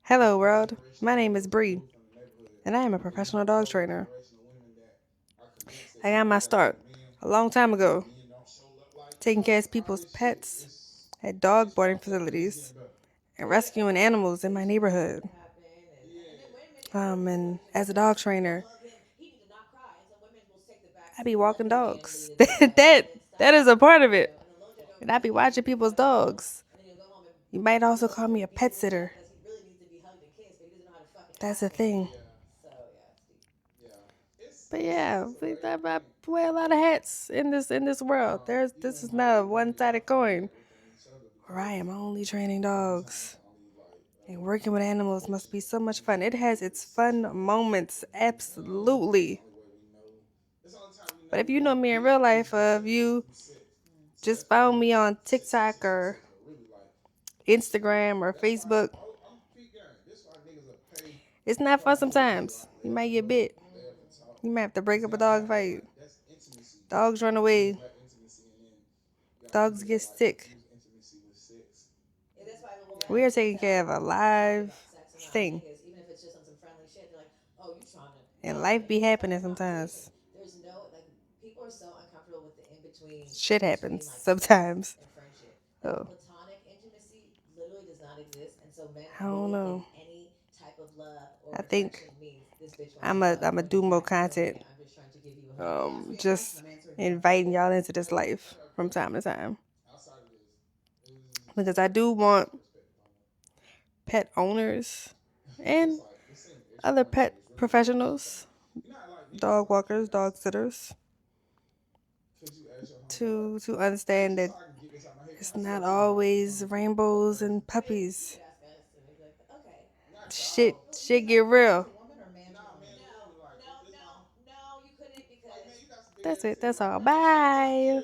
Hello, world. My name is Bree, and I am a professional dog trainer. I got my start a long time ago, taking care of people's pets at dog boarding facilities and rescuing animals in my neighborhood. And as a dog trainer, I be walking dogs. that is a part of it, and I be watching people's dogs. You might also call me a pet sitter. That's a thing. But yeah, I wear a lot of hats in this world. This is not a one-sided coin. Where I am only training dogs. And working with animals must be so much fun. It has its fun moments, absolutely. But if you know me in real life, or if you just found me on TikTok or Instagram or Facebook, it's not fun sometimes. You might get bit. You might have to break up a dog fight. Dogs run away. Dogs get sick. We are taking care of a live thing. And life be happening sometimes. Shit happens sometimes. Oh, I don't know. I think I'm a do more content. Just inviting y'all into this life from time to time because I do want pet owners and other pet professionals, dog walkers, dog sitters, to understand that it's not always rainbows and puppies. Shit get real. That's it. That's all. Bye.